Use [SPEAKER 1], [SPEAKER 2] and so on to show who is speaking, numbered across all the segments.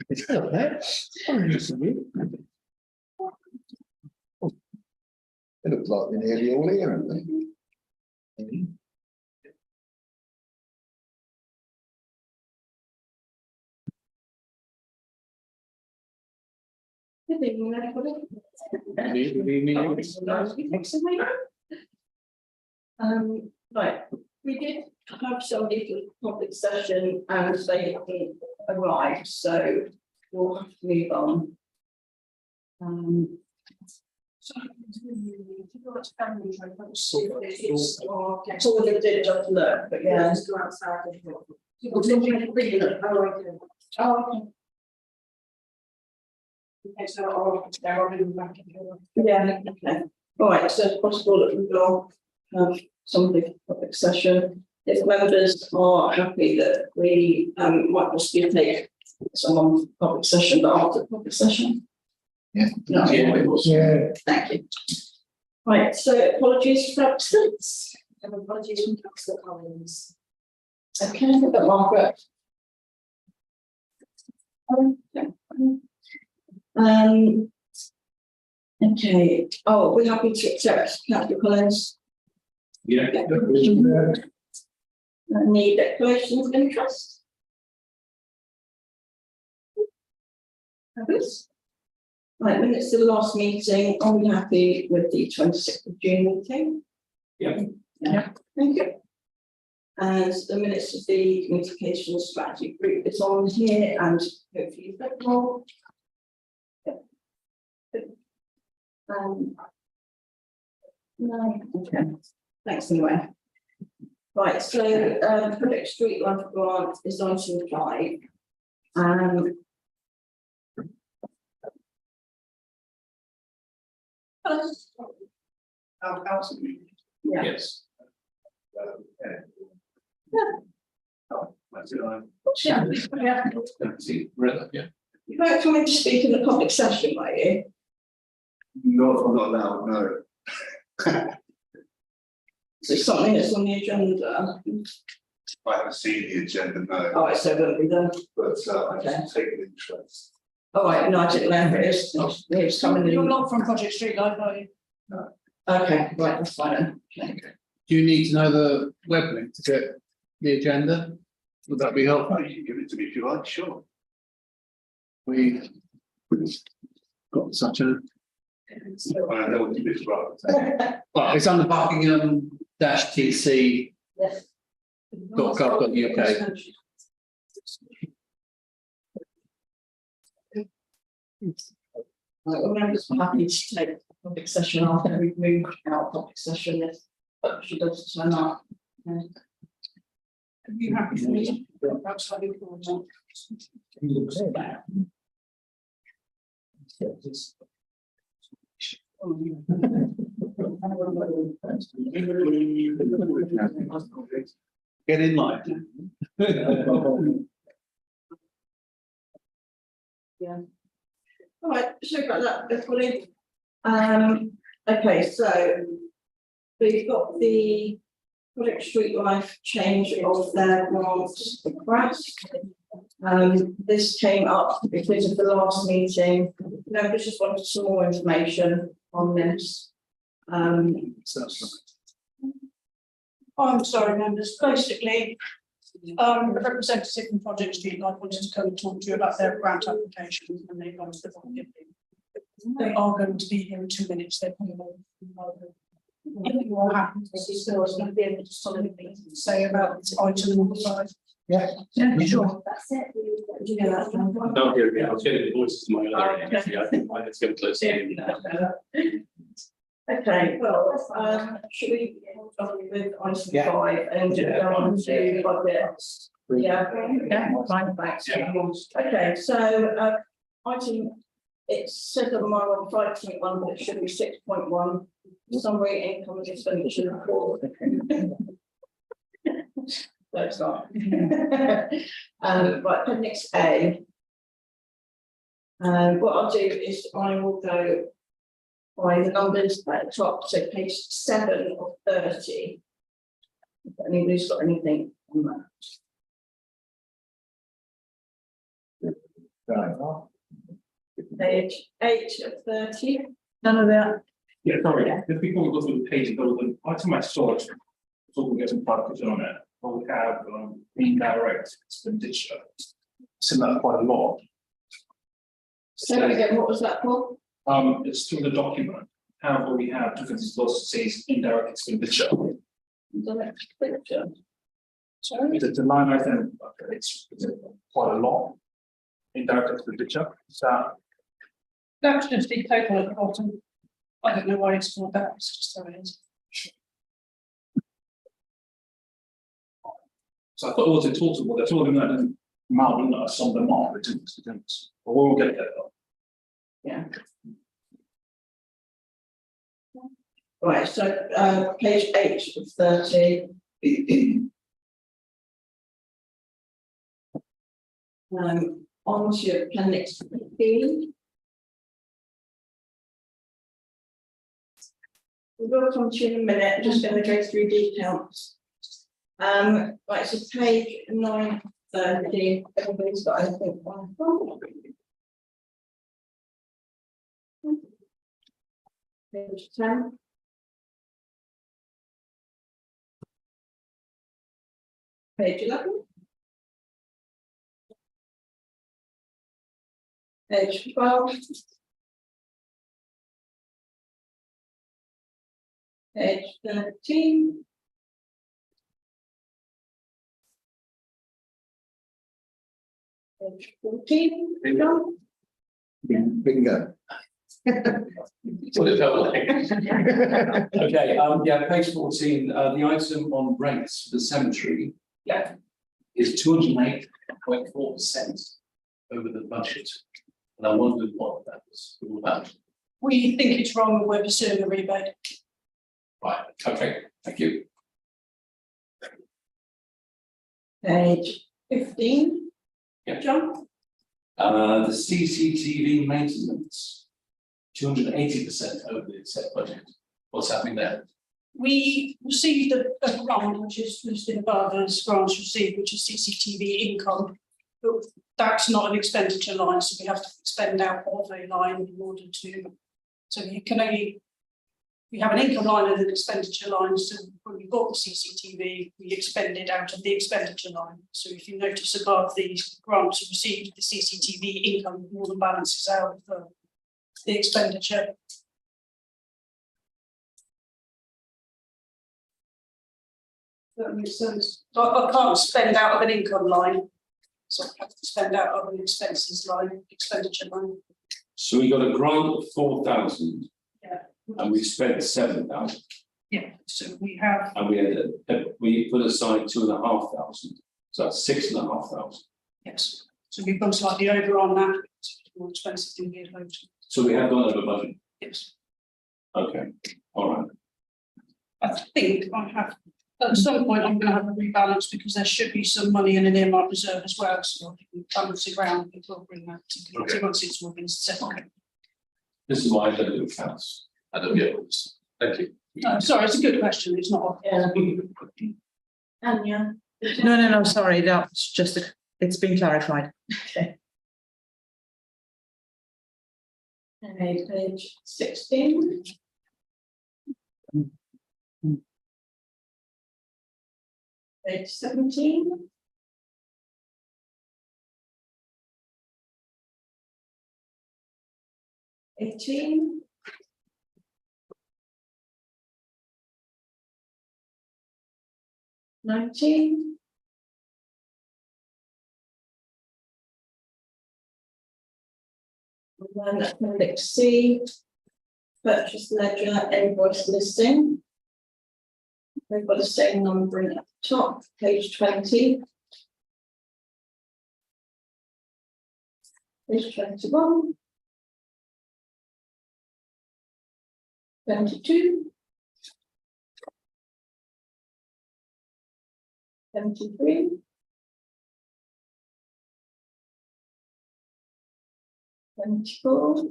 [SPEAKER 1] It's not bad.
[SPEAKER 2] It looks like they're nearly all here, haven't they?
[SPEAKER 3] Good evening, everybody. Right, we did have somebody for the public session and they haven't arrived, so we'll have to move on. It's all they did just look, but yeah. Yeah, okay. All right, so it's possible that we will have somebody for public session. If members are happy that we might possibly take someone for public session, but after public session.
[SPEAKER 2] Yeah.
[SPEAKER 3] No,
[SPEAKER 1] Yeah.
[SPEAKER 3] thank you. Right, so apologies for absence.
[SPEAKER 4] Apologies from Councillor Collins.
[SPEAKER 3] Okay, I've got Margaret. Okay. Oh, we're happy to accept Councillor Collins.
[SPEAKER 1] Yeah.
[SPEAKER 3] Need declarations of interest. Others? Right, minutes to the last meeting. Are we happy with the 26th of June meeting?
[SPEAKER 1] Yeah.
[SPEAKER 3] Yeah. Thank you. And the minutes of the communication strategy group is on here, and hopefully you've got more. No, okay. Thanks anyway. Right, so Project Street Life Grant is item 5. Yeah.
[SPEAKER 1] Yes. Yeah.
[SPEAKER 3] You won't come in to speak in the public session, are you?
[SPEAKER 2] No, I'm not allowed, no.
[SPEAKER 3] So it's something that's on the agenda.
[SPEAKER 2] I haven't seen the agenda, no,
[SPEAKER 3] All right, so it won't be there.
[SPEAKER 2] but I
[SPEAKER 3] Okay.
[SPEAKER 2] just take an interest.
[SPEAKER 3] All right, no, I didn't know if it is. It's coming
[SPEAKER 4] You're
[SPEAKER 3] in.
[SPEAKER 4] not from Project Street Life, are you?
[SPEAKER 3] Okay, right, that's fine. Okay.
[SPEAKER 1] Do you need to know the web link to get the agenda? Would that be helpful?
[SPEAKER 2] Oh, you can give it to me if you like, sure.
[SPEAKER 1] We've got such a,
[SPEAKER 2] I know what it is, right.
[SPEAKER 1] well, it's under Buckingham-TC.
[SPEAKER 3] Yes.
[SPEAKER 1] .gov.uk.
[SPEAKER 3] Right, well, I'm just happy to take public session after we've moved out of public session if she does turn up.
[SPEAKER 4] Are you happy for me? That's how you call
[SPEAKER 1] Get in line.
[SPEAKER 3] Yeah. All right, so got that, everybody. Okay, so we've got the Project Street Life change of their grant request. This came up because of the last meeting. Members just wanted some more information on this.
[SPEAKER 4] I'm sorry, members. Basically, a representative from Project Street Life wanted to come and talk to you about their grant application, and they've gone to the funding. They are going to be here in 2 minutes. They're coming on. If you are happy, this is going to be able to solidly say about item number 5.
[SPEAKER 1] Yeah.
[SPEAKER 4] Yeah, sure.
[SPEAKER 3] That's it. Yeah.
[SPEAKER 5] No, here, yeah, I was getting the voices to my other
[SPEAKER 3] Okay.
[SPEAKER 5] agency. I think let's go close in.
[SPEAKER 3] Okay, well, should we start with item
[SPEAKER 1] Yeah.
[SPEAKER 3] 5 and go on to budgets? Yeah, fine, thanks.
[SPEAKER 5] Yeah.
[SPEAKER 3] Okay, so item, it says on my one 5.1, but it should be 6.1. Summary income and expenditure report. So it's not. Right, appendix A. What I'll do is I will go by the numbers at the top, so page 7 of 30. If anybody's got anything on that. Page 8 of 30. None of that.
[SPEAKER 2] Yeah, sorry, just before we go through the page, there was an item I saw, so we'll get some clarification on it, but we have indirect expenditure. Seen that quite a lot.
[SPEAKER 3] Say that again, what was that for?
[SPEAKER 2] It's through the document, however, we have different laws says indirect expenditure.
[SPEAKER 3] Direct expenditure.
[SPEAKER 4] Sorry,
[SPEAKER 2] It's a line item, it's quite a lot. Indirect expenditure, so
[SPEAKER 4] that should just be total at the bottom. I don't know why it's called that, it's just how it is.
[SPEAKER 2] so I thought it was a total, but they're talking about an amount, and some of them are, but we'll get there though.
[SPEAKER 3] Yeah. Right, so page 8 of 30. On to appendix B. We'll come to you in a minute, just going to go through details. Right, so page 930, everybody's got, I think, one. Page 10. Page 11. Page 12. Page 13. Page 14. John?
[SPEAKER 6] Bingo.
[SPEAKER 5] What it felt like. Okay, yeah, page 14, the item on rates for the cemetery.
[SPEAKER 3] Yeah.
[SPEAKER 5] Is 208.4% over the budget. And I wondered what that was all about.
[SPEAKER 4] We think it's wrong, and we're pursuing a rebate.
[SPEAKER 5] Right, okay, thank you.
[SPEAKER 3] Page 15.
[SPEAKER 5] Yeah.
[SPEAKER 3] John?
[SPEAKER 5] The CCTV maintenance, 280% over the set budget. What's happening there?
[SPEAKER 4] We received a grant, which is listed above as grants received, which is CCTV income. But that's not an expenditure line, so we have to expend out of a line in order to. So you can only. We have an income line and an expenditure line. So when we bought the CCTV, we expended out of the expenditure line. So if you notice above the grants received, the CCTV income more than balances out of the expenditure. That makes sense. I can't spend out of an income line, so I have to spend out of an expenses line, expenditure line.
[SPEAKER 5] So we got a grant of 4,000
[SPEAKER 4] Yeah.
[SPEAKER 5] and we spent 7,000.
[SPEAKER 4] Yeah, so we have,
[SPEAKER 5] And we put aside 2,500. So that's 6,500.
[SPEAKER 4] yes, so we've gone slightly over on that, it's more expensive than we had hoped.
[SPEAKER 5] So we have gone over budget.
[SPEAKER 4] Yes,
[SPEAKER 5] Okay, all right.
[SPEAKER 4] I think I have, at some point, I'm going to have a rebalance because there should be some money in an earmark reserve as well, so I can balance it around, and we'll bring that to once it's all been settled.
[SPEAKER 5] This is why I don't do accounts. I don't get this. Thank you.
[SPEAKER 4] Sorry, it's a good question, it's not.
[SPEAKER 3] Yeah. Anya?
[SPEAKER 7] No, sorry, that's just, it's been clarified.
[SPEAKER 3] Okay. Okay, page 16. Page 17. Eighteen. Nineteen. And then appendix C, purchase ledger invoice listing. We've got the same numbering at the top, page 20. Page 21. 22. 23. 24.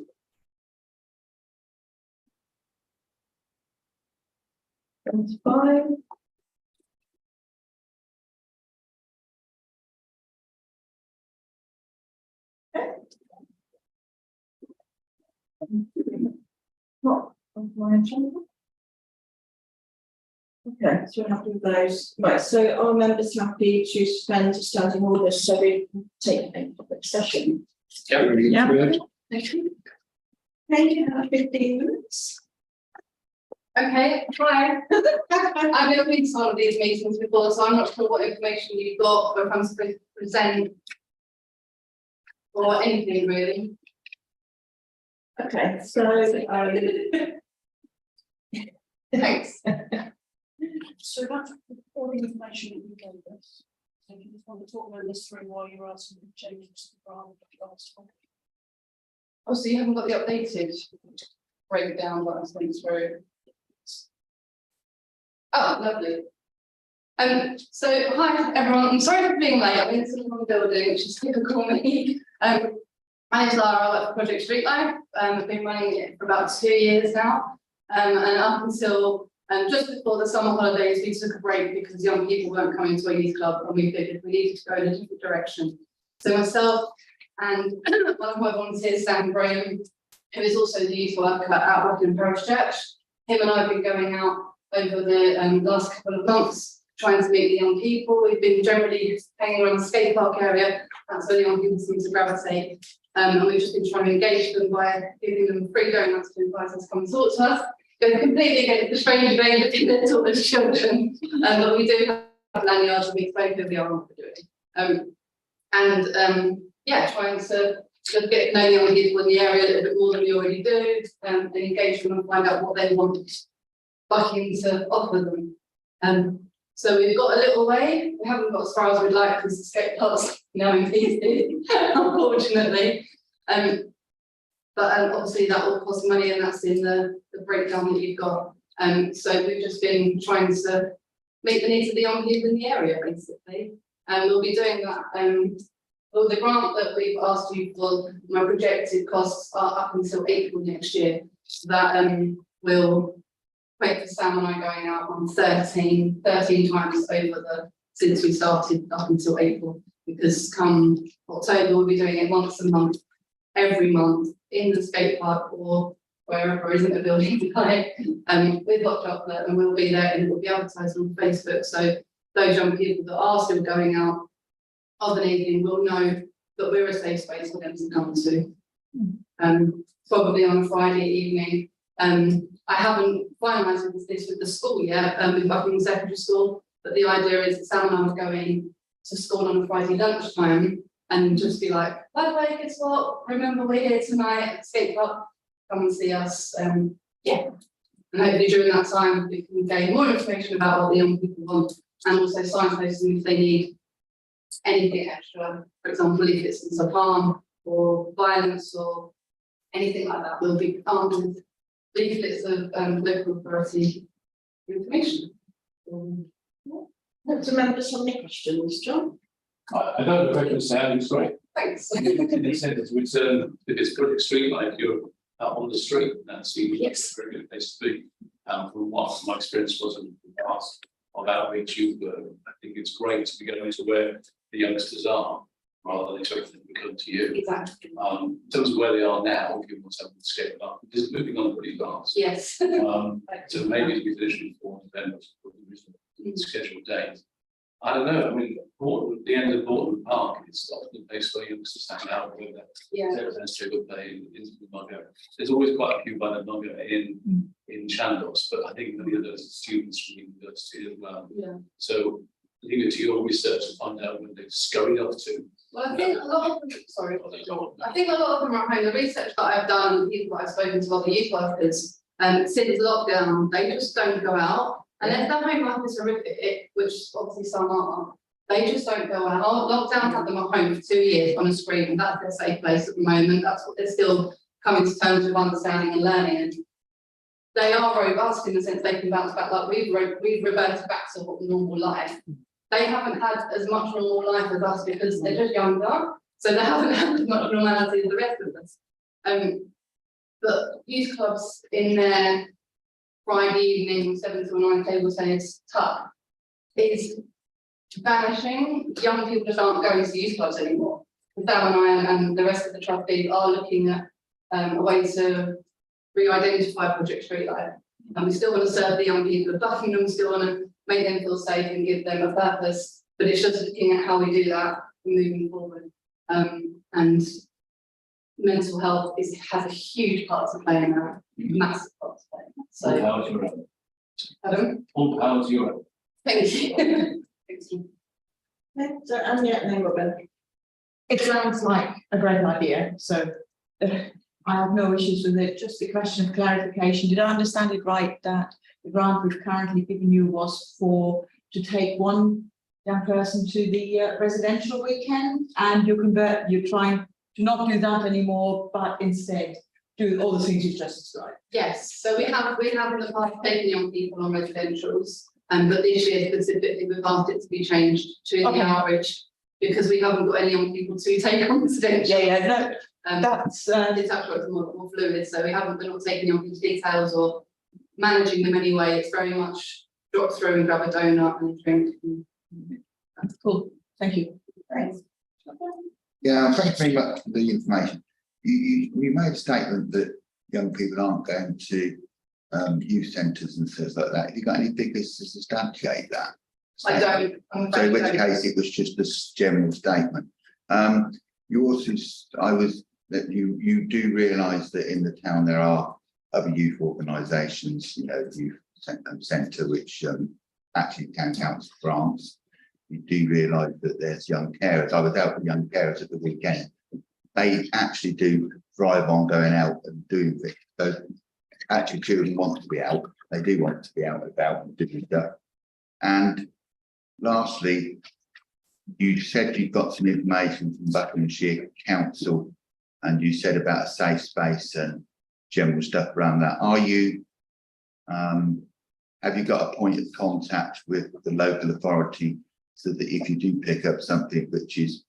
[SPEAKER 3] 25. Not on my agenda. Okay, so we're happy with those. Right, so are members happy to spend standing orders so we can take a public session?
[SPEAKER 7] Yeah.
[SPEAKER 3] Thank you. Okay, you have 15 minutes.
[SPEAKER 8] Okay, hi. I've never been to one of these meetings before, so I'm not sure what information you've got, or if I'm supposed to present or anything really.
[SPEAKER 3] Okay, so
[SPEAKER 8] Thanks.
[SPEAKER 4] So that's all the information that you gave us. So you just want to talk about this through while you're asking the changes to the grant that you asked for.
[SPEAKER 8] Oh, so you haven't got the updated breakdown that I sent through. Oh, lovely. So hi everyone, I'm sorry for being late. I'm in the wrong building, which is typical me. My name's Lara, I work for Project Street Life. I've been running it for about 2 years now. And up until just before the summer holidays, we took a break because young people weren't coming to a youth club, and we figured we needed to go in a different direction. So myself and one of my volunteers, Sam Graham, who is also the youth worker at Buckingham Parish Church, him and I have been going out over the last couple of months trying to meet the young people. We've been generally hanging around the skate park area. That's where the young people seem to gravitate. And we've just been trying to engage them by giving them free donuts to invite us to come and talk to us. Going completely against the strange vein between their talk as children. But we do have lanyards and we explain who we are and what we're doing. Yeah, trying to just get to know young people in the area a little bit more than we already do, and engage them and find out what they want Buckingham to offer them. So we've got a little way. We haven't got as far as we'd like because the skate park's now easy, unfortunately. But obviously that will cost money, and that's in the breakdown that you've got. So we've just been trying to meet the needs of the young people in the area, basically. And we'll be doing that. Well, the grant that we've asked you for, my projected costs are up until April next year. So that will wait for Sam and I going out on 13 times over since we started up until April, because come October we'll be doing it once a month, every month in the skate park or wherever isn't a building like with hot chocolate, and we'll be there and it will be advertised on Facebook. So those young people that are still going out of an evening will know that we're a safe space for them to come to. Probably on a Friday evening. I haven't finalised this with the school yet, with Buckingham Secondary School, but the idea is that Sam and I would go in to school on a Friday lunchtime and just be like, by the way, guess what? Remember we're here tonight at the skate park, come and see us. Yeah. And hopefully during that time we can gain more information about what the young people want, and also signpost them if they need anything extra. For example, if it's self-harm or violence or anything like that, we'll be armed with leaflets of local authority information.
[SPEAKER 3] Do members have any questions, John?
[SPEAKER 5] I don't have a question, Sam, sorry.
[SPEAKER 8] Thanks.
[SPEAKER 5] In the sentence, which if it's Project Street Life, you're out on the street, and that seems like a very good place to be. From what my experience was in the past of outreach youth work, I think it's great to be going to where the youngsters are, rather than expecting them to come to you.
[SPEAKER 8] Exactly.
[SPEAKER 5] In terms of where they are now, given what's happening to scale up, it's moving on pretty fast.
[SPEAKER 8] Yes.
[SPEAKER 5] So maybe to be finishing for the scheduled date. I don't know. I mean, the end of Portland Park is often a place where youngsters hang out with them.
[SPEAKER 8] Yeah.
[SPEAKER 5] There's always quite a few by the Nugget in Chandos, but I think many of those are students from university as well.
[SPEAKER 8] Yeah.
[SPEAKER 5] So leave it to your research to find out when they've scurried off to.
[SPEAKER 8] Well, I think a lot of them, sorry, I think a lot of them are at home. The research that I've done, people that I've spoken to, other youth workers, since lockdown, they just don't go out. And if their home life is horrific, which obviously some are, they just don't go out. Lockdown had them at home for 2 years on a screen, and that's their safe place at the moment. That's what they're still coming to terms with understanding and learning. And they are robust in the sense they can bounce back. Like we've reverted back to what normal life. They haven't had as much normal life as us because they're just younger, so they haven't had as much normality as the rest of us. But youth clubs in their Friday evening 7 to 9 table tennis tuck is vanishing. Young people just aren't going to youth clubs anymore. Sam and I and the rest of the trustees are looking at a way to re-identify Project Street Life. And we still want to serve the young people of Buckingham, still want to make them feel safe and give them a purpose, but it's just looking at how we do that moving forward. And mental health has a huge part to play in that, massive part to play in that. So,
[SPEAKER 5] How's your own?
[SPEAKER 8] Adam,
[SPEAKER 5] How's your own?
[SPEAKER 8] thank you. Thank you.
[SPEAKER 3] Okay, so, and yeah, then Robin.
[SPEAKER 7] It sounds like a great idea, so I have no issues with it, just a question of clarification. Did I understand it right that the grant we've currently given you was to take one young person to the residential weekend, and you're trying to not do that anymore, but instead do all the things you've just described?
[SPEAKER 8] Yes, so we have in the past taken young people on residentials, but this year specifically we've asked it to be changed to the average, because we haven't got any young people to take on residential.
[SPEAKER 7] No, that's
[SPEAKER 8] It's actually more fluid, so we're not taking young people's details or managing them anyway. It's very much drop through and grab a donut and drink.
[SPEAKER 7] that's cool. Thank you.
[SPEAKER 3] Thanks.
[SPEAKER 6] Yeah, thanks very much for the information. You made a statement that young people aren't going to youth centres and stuff like that. Have you got any figures to substantiate that?
[SPEAKER 8] I don't. I'm
[SPEAKER 6] So in which
[SPEAKER 8] afraid I don't.
[SPEAKER 6] case it was just a general statement. You also, that you do realise that in the town there are other youth organisations, you know, youth centre, which actually can count as grants. You do realise that there's young carers. I was out with young carers at the weekend. They actually do thrive on going out and doing things. So actually children want to be out. They do want to be out and about and doing stuff. And lastly, you said you've got some information from Buckinghamshire Council, and you said about a safe space and general stuff around that. Are you, have you got a point of contact with the local authority so that if you do pick up something which is,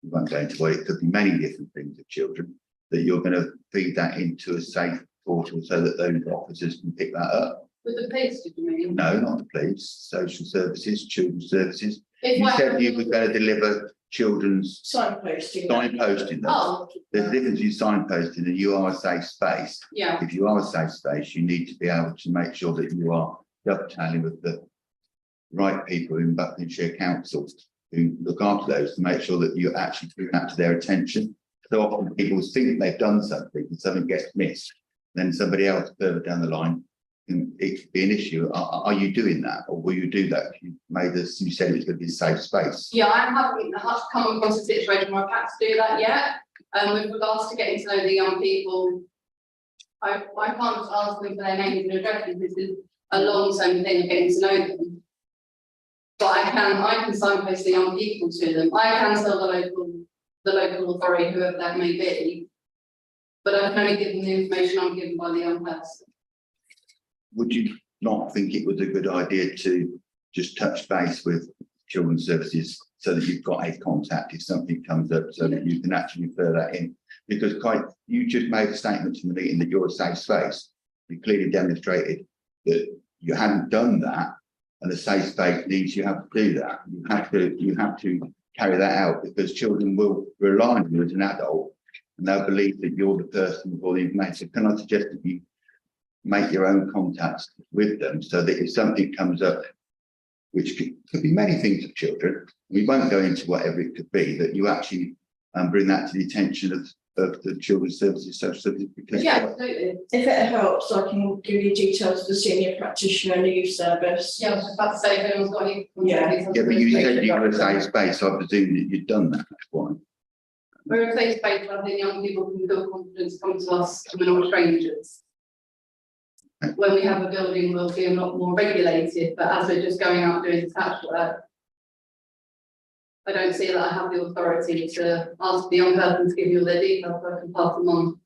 [SPEAKER 6] we won't go into what it could be many different things of children, that you're going to feed that into a safe portal so that those officers can pick that up?
[SPEAKER 8] With the police, did you mean?
[SPEAKER 6] No, not the police, social services, children's services.
[SPEAKER 8] If
[SPEAKER 6] You
[SPEAKER 8] I
[SPEAKER 6] said
[SPEAKER 8] have-
[SPEAKER 6] you were going to deliver children's
[SPEAKER 3] Signposting.
[SPEAKER 6] signposting.
[SPEAKER 8] Oh,
[SPEAKER 6] There's a difference in signposting and you are a safe space.
[SPEAKER 8] yeah,
[SPEAKER 6] If you are a safe space, you need to be able to make sure that you are dovetailing with the right people in Buckinghamshire Council who look after those to make sure that you actually bring that to their attention. So often people think they've done something and something gets missed. Then somebody else further down the line, and it could be an issue. Are you doing that, or will you do that? You made this, you said it was going to be a safe space.
[SPEAKER 8] yeah, I haven't come across a situation where I've had to do that yet. With regards to getting to know the young people, I can't ask them for their names and addresses. This is a long-term thing of getting to know them. But I can signpost the young people to them. I can tell the local authority, whoever that may be. But I can only give them the information I'm given by the young person.
[SPEAKER 6] Would you not think it was a good idea to just touch base with children's services so that you've got a contact if something comes up, so that you can actually refer that in? Because you just made a statement in the meeting that you're a safe space. You clearly demonstrated that you hadn't done that, and a safe space needs you have to do that. You have to carry that out, because children will rely on you as an adult and they'll believe that you're the person with all the information. So can I suggest that you make your own contacts with them so that if something comes up, which could be many things of children, we won't go into whatever it could be, that you actually bring that to the attention of the children's services, social services. Because
[SPEAKER 8] Yeah, absolutely.
[SPEAKER 3] If it helps, I can give you details of the senior practitioner in the youth service.
[SPEAKER 8] Yeah, I was just about to say, if anyone's got any.
[SPEAKER 3] Yeah.
[SPEAKER 6] yeah, but you said you were a safe space, so I presume that you'd done that. That's why.
[SPEAKER 8] We're a safe space where I think young people can feel confident to come to us and we're not strangers. When we have a building, we'll be a lot more regulated, but as we're just going out doing detached work, I don't see that I have the authority to ask the young person to give you all their details, so I can pass them on.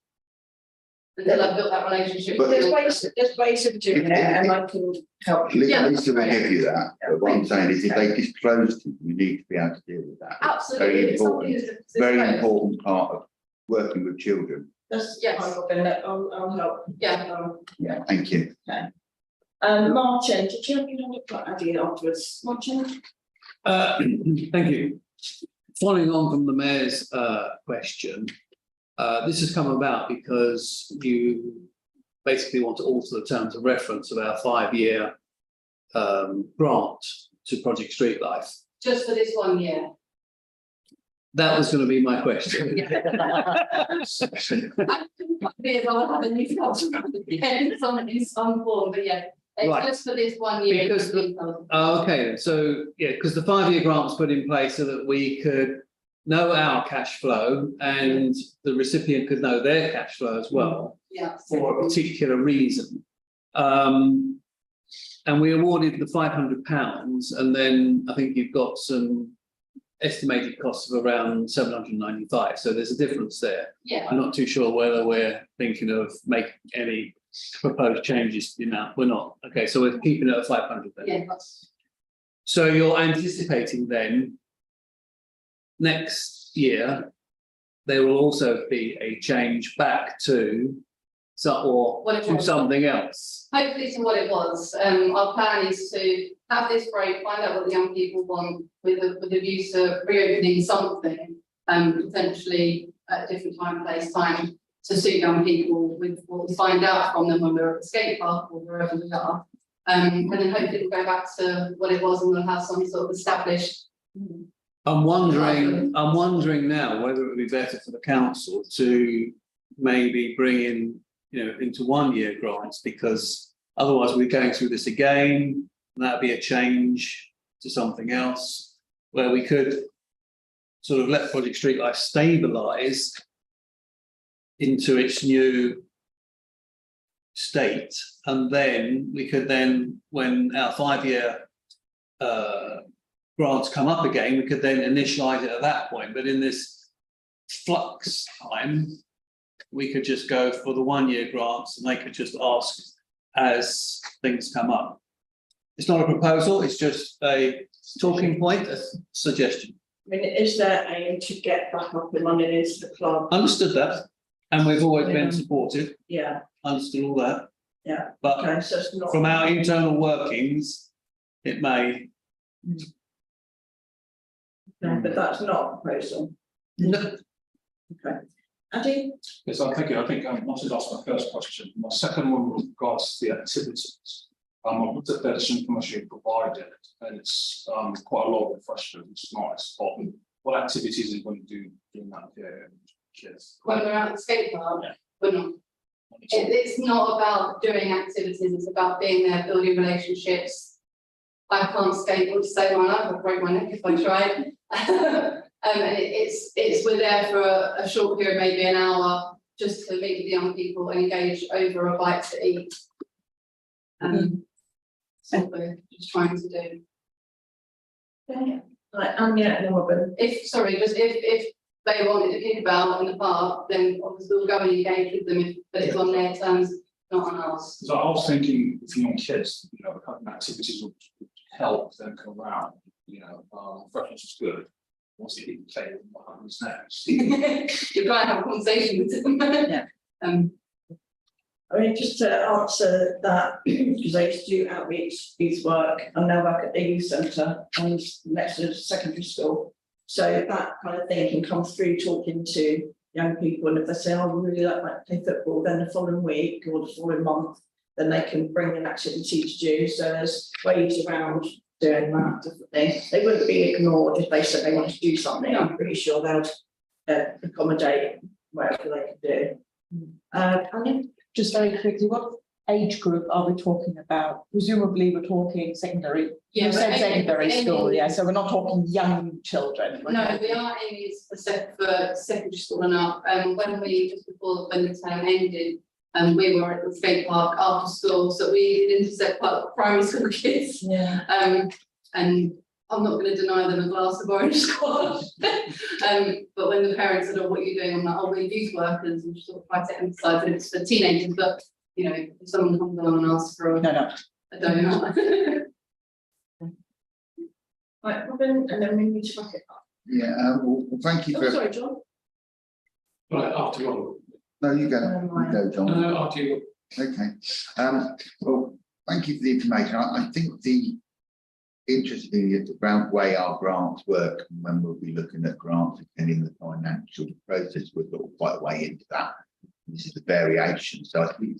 [SPEAKER 8] Until I've built that relationship.
[SPEAKER 6] But
[SPEAKER 3] There's ways of doing it, and I can help you.
[SPEAKER 8] Yeah,
[SPEAKER 6] Lisa will
[SPEAKER 8] that's
[SPEAKER 6] give you that, but what I'm saying is if they disclose to you, you need to be able to deal with that.
[SPEAKER 8] Absolutely.
[SPEAKER 6] Very
[SPEAKER 8] It's something
[SPEAKER 6] important,
[SPEAKER 8] that's
[SPEAKER 6] very
[SPEAKER 8] disclosed.
[SPEAKER 6] important part of working with children.
[SPEAKER 3] That's
[SPEAKER 8] Yes.
[SPEAKER 3] fine, Robin, I'll help.
[SPEAKER 8] Yeah.
[SPEAKER 6] Yeah, thank you.
[SPEAKER 3] Martin, did you have anything to add in afterwards? Martin?
[SPEAKER 9] Thank you.
[SPEAKER 1] following on from the mayor's question, this has come about because you basically want to alter the terms of reference of our 5-year grant to Project Street Life.
[SPEAKER 8] Just for this 1 year.
[SPEAKER 1] That was going to be my question.
[SPEAKER 8] If I'll have a new contract again, in some form, but yeah, it's
[SPEAKER 1] Right.
[SPEAKER 8] just for this 1 year.
[SPEAKER 1] Because Okay, so yeah, because the 5-year grant was put in place so that we could know our cash flow and the recipient could know their cash flow as well
[SPEAKER 8] Yeah.
[SPEAKER 1] for a particular reason. And we awarded the £500, and then I think you've got some estimated costs of around 795. So there's a difference there.
[SPEAKER 8] Yeah,
[SPEAKER 1] I'm not too sure whether we're thinking of making any proposed changes in that. We're not. Okay, so we're keeping it at 500 then.
[SPEAKER 8] yeah, that's,
[SPEAKER 1] So you're anticipating then next year, there will also be a change back to
[SPEAKER 8] What it was.
[SPEAKER 1] something else.
[SPEAKER 8] hopefully to what it was. Our plan is to have this break, find out what the young people want with a view to reopening something, potentially at a different time, place, time to suit young people with what we find out from them when we're at the skate park or wherever we are. And then hopefully we'll go back to what it was and we'll have some sort of established.
[SPEAKER 1] I'm wondering now whether it would be better for the council to maybe bring in, into 1-year grants, because otherwise we're going through this again, and that'd be a change to something else, where we could sort of let Project Street Life stabilise into its new state, and then we could when our 5-year grants come up again, we could then initialise it at that point. But in this flux time, we could just go for the 1-year grants, and they could just ask as things come up. It's not a proposal, it's just a talking point, a suggestion.
[SPEAKER 3] I mean, is there aim to get back up and running into the club?
[SPEAKER 1] Understood that, and we've always
[SPEAKER 3] Yeah.
[SPEAKER 1] been supportive,
[SPEAKER 3] Yeah,
[SPEAKER 1] understood all that.
[SPEAKER 3] yeah,
[SPEAKER 1] But
[SPEAKER 3] okay, so it's not.
[SPEAKER 1] from our internal workings, it may.
[SPEAKER 3] No, but that's not a proposal.
[SPEAKER 1] No.
[SPEAKER 3] Okay. Andy?
[SPEAKER 2] Yes, thank you. I think Martin's asked my first question. My second one with regards to the activities. I looked at the additional information you provided, and it's quite a lot of refreshment, which is nice. But what activities are you going to do during that period? Yes.
[SPEAKER 8] When we're at the skate park,
[SPEAKER 2] Yeah.
[SPEAKER 8] we're not. It's not about doing activities, it's about being there, building relationships. I can't skateboard to save my life, I'd break my neck if I tried. And it's we're there for a short period, maybe an hour, just to meet with the young people and engage over a bite to eat. So we're just trying to do.
[SPEAKER 3] Okay. Right, Anya and Robin.
[SPEAKER 8] If they wanted to kick about in the park, then obviously we'll go and engage with them, but it's on their terms, not on ours.
[SPEAKER 2] So I was thinking, if you want kids, having activities would help them come around. Freshness is good. Once they can play, what happens next?
[SPEAKER 8] You're trying to have a conversation with them.
[SPEAKER 3] Yeah. I mean, just to answer that, because I used to do outreach youth work, I now work at the youth centre and next to the secondary school. So that kind of thing can come through talking to young people, and if they say, "Oh, we really like to play football," then the following week or the following month, then they can bring an activity to do. So there's ways around doing that different thing. They wouldn't be ignored if they said they wanted to do something. I'm pretty sure they'll accommodate whatever they can do. Anya?
[SPEAKER 7] Just very quickly, what age group are we talking about? Presumably we're talking secondary.
[SPEAKER 8] Yeah,
[SPEAKER 7] You
[SPEAKER 8] we're
[SPEAKER 7] said
[SPEAKER 8] aiming-
[SPEAKER 7] secondary
[SPEAKER 8] aiming-
[SPEAKER 7] school, yeah, so we're not talking young children. we're
[SPEAKER 8] No,
[SPEAKER 7] talking-
[SPEAKER 8] we are aiming for secondary school and up. Just before when the term ended, we were at the skate park after school, so we did intersect part primary school kids.
[SPEAKER 3] Yeah.
[SPEAKER 8] And I'm not going to deny them a glass of orange squash. But when the parents said, "Oh, what are you doing?" I'm like, "Oh, we're youth workers," and sort of try to emphasise that it's for teenagers. But if someone comes along and asks for a donut.
[SPEAKER 3] Right, Robin, and then we need to wrap it up.
[SPEAKER 6] Yeah, well, thank you
[SPEAKER 3] Oh,
[SPEAKER 6] for,
[SPEAKER 3] sorry, John.
[SPEAKER 5] Right, after all.
[SPEAKER 6] no, you go, John.
[SPEAKER 5] No, after you.
[SPEAKER 6] Okay, well, thank you for the information. I think the interested in the way our grants work, and when we'll be looking at grants and in the financial process, we're sort of quite a way into that. This is the variation. So I think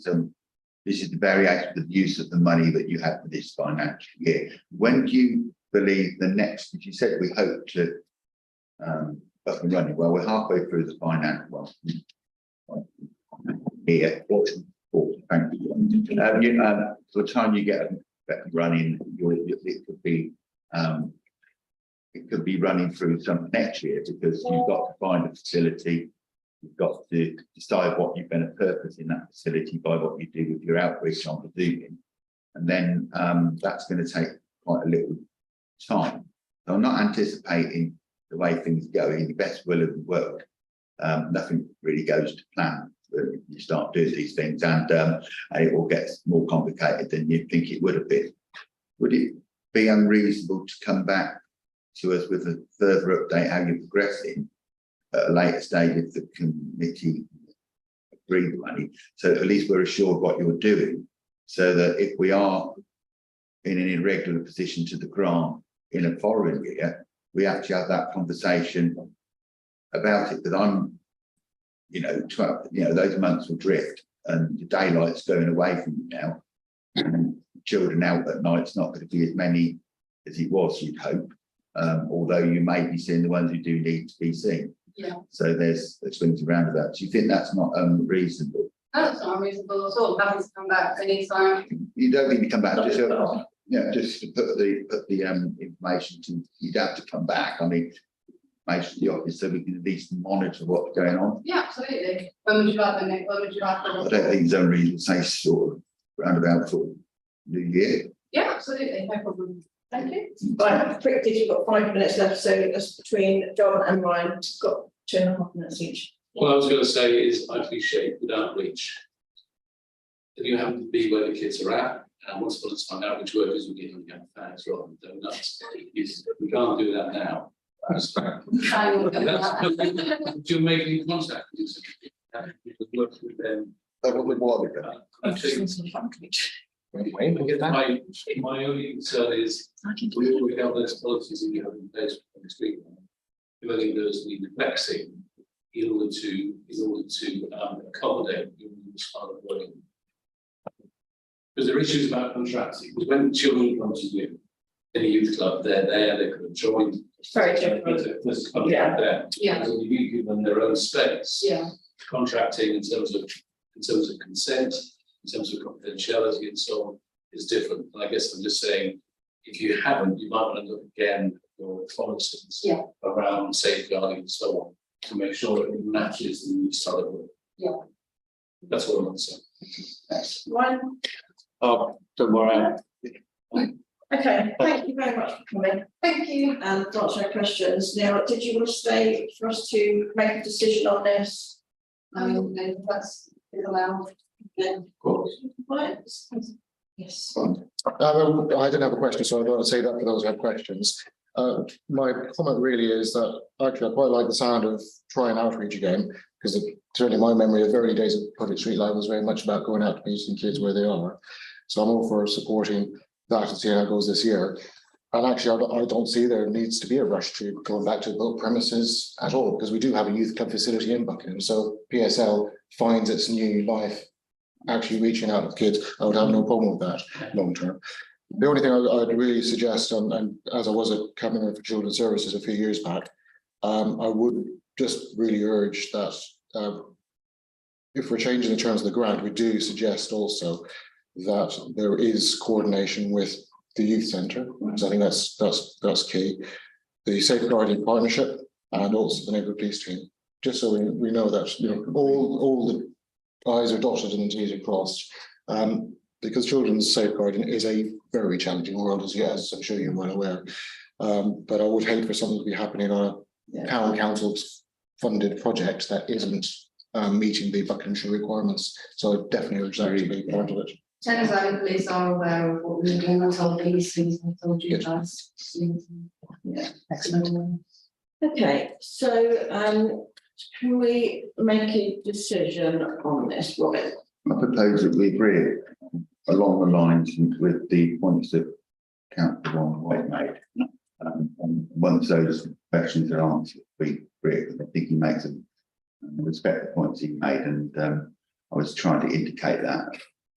[SPEAKER 6] this is the variation of the use of the money that you have for this financial year. When do you believe the next, as you said, we hope to up and running? Well, we're halfway through the finance. Well, here, thank you. By the time you get running, it could be running through some next year, because you've got to find a facility, you've got to decide what you're going to purpose in that facility by what you do with your outreach, I'm presuming, and then that's going to take quite a little time. So I'm not anticipating the way things go in the best will of the world. Nothing really goes to plan when you start doing these things, and it all gets more complicated than you'd think it would have been. Would it be unreasonable to come back to us with a further update how you're progressing at a later stage if the committee agree the money, so at least we're assured what you're doing, so that if we are in an irregular position to the grant in a foreign year, we actually have that conversation about it? Because I'm, those months will drift, and the daylight's going away from you now, and children out at night's not going to be as many as it was, you'd hope, although you may be seeing the ones who do need to be seen.
[SPEAKER 8] Yeah.
[SPEAKER 6] So there's swings around about. Do you think that's not unreasonable?
[SPEAKER 8] No, that's not unreasonable at all. Happy to come back anytime.
[SPEAKER 6] You don't need to come back. Just to put the information to. You don't have to come back. I mean, make sure the office so we can at least monitor what's going on.
[SPEAKER 8] Yeah, absolutely. When would you like them? When would you like them?
[SPEAKER 6] I don't think it's unreasonable to say sort of roundabout sort of New Year.
[SPEAKER 8] Yeah, absolutely, no problem. Thank you.
[SPEAKER 3] Right, quickly, you've got 5 minutes left, so that's between John and Ryan, got 2.5 minutes each.
[SPEAKER 5] What I was going to say is I appreciate good outreach. If you happen to be where the kids are at, and once upon a time outreach workers will give them fags rather than donuts. We can't do that now. You're making contact with them. You can work with them. My only concern is we have those policies and you have in place on the street. I think those need flexing in order to accommodate your style of working. Because there are issues about contracting. Because when children come to you in a youth club, they're there, they could have joined.
[SPEAKER 3] It's very different.
[SPEAKER 5] There's a contract there.
[SPEAKER 8] Yeah.
[SPEAKER 5] So you give them their own space.
[SPEAKER 8] Yeah.
[SPEAKER 5] Contracting in terms of consent, in terms of confidentiality and so on, is different. And I guess I'm just saying, if you haven't, you might want to look again at your policies around safeguarding and so on, to make sure it matches the new style of work.
[SPEAKER 8] Yeah.
[SPEAKER 5] That's what I want to say.
[SPEAKER 3] That's one.
[SPEAKER 1] Oh, don't worry.
[SPEAKER 3] Okay, thank you very much for coming
[SPEAKER 8] Thank you.
[SPEAKER 3] and to answer our questions. Now, did you want to stay for us to make a decision on this?
[SPEAKER 8] No, that's allowed.
[SPEAKER 3] Okay.
[SPEAKER 5] Of course.
[SPEAKER 3] Right. Yes.
[SPEAKER 9] I didn't have a question, so I don't want to say that for those who have questions. My comment really is that actually I quite like the sound of trying outreach again, because certainly my memory of the early days of Project Streetlight was very much about going out to meeting kids where they are. So I'm all for supporting that and seeing how it goes this year. And actually, I don't see there needs to be a rush to going back to both premises at all, because we do have a youth club facility in Buckingham. So PSL finds its new life actually reaching out to kids. I would have no problem with that long term. The only thing I'd really suggest, and as I was a cabinet for Children's Services a few years back, I would just really urge that if we're changing the terms of the grant, we do suggest also that there is coordination with the youth centre, because I think that's key. The safeguarding partnership and also the neighbourhood police team, just so we know that all the I's are dotted and the T's are crossed. Because children's safeguarding is a very challenging world, as I'm sure you're well aware. But I would hate for something to be happening on a town council's funded project that isn't meeting the Buckinghamshire requirements. So I definitely urge that to be part of it.
[SPEAKER 8] Thames police are aware of what we're doing. I told these things, I told you guys.
[SPEAKER 3] Yeah, excellent. Okay, so can we make a decision on this, Robin?
[SPEAKER 6] I propose that we agree along the lines with the points that Councillor White made. And once those questions are answered, I think he makes them, respect the points he made, and I was trying to indicate that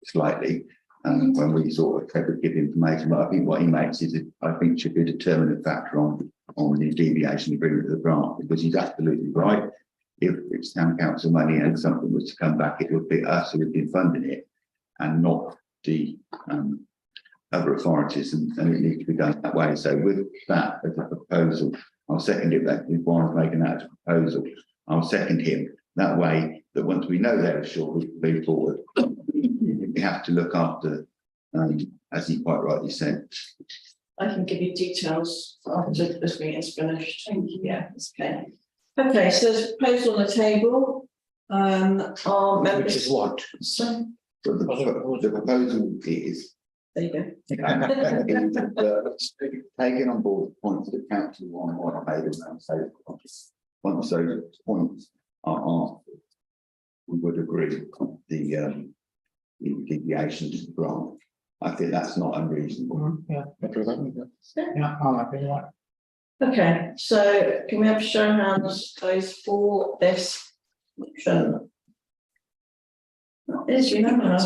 [SPEAKER 6] slightly when we sort of said we give information. But I think what he makes is, I think, should be a determinant factor on the deviation agreement of the grant, because he's absolutely right. If it's town council money and something was to come back, it would be us who would be funding it, and not the other authorities, and it needs to be done that way. So with that as a proposal, I'll second it. That if Warren's making that as a proposal, I'll second him. That way, that once we know they're assured, we can move forward. We have to look after, as he quite rightly said.
[SPEAKER 3] I can give you details after this meeting's finished. Thank you. Yeah, that's okay. Okay, so there's a proposal on the table. Our members.
[SPEAKER 9] Which is what?
[SPEAKER 3] So,
[SPEAKER 6] But the proposal is
[SPEAKER 3] there you go.
[SPEAKER 6] taking on board the points that council White made, and so once those points are answered, we would agree with the deviation to the grant. I think that's not unreasonable.
[SPEAKER 9] Yeah, I'm happy with that.
[SPEAKER 3] Okay, so can we have a show of hands, those for this motion? That is unanimous.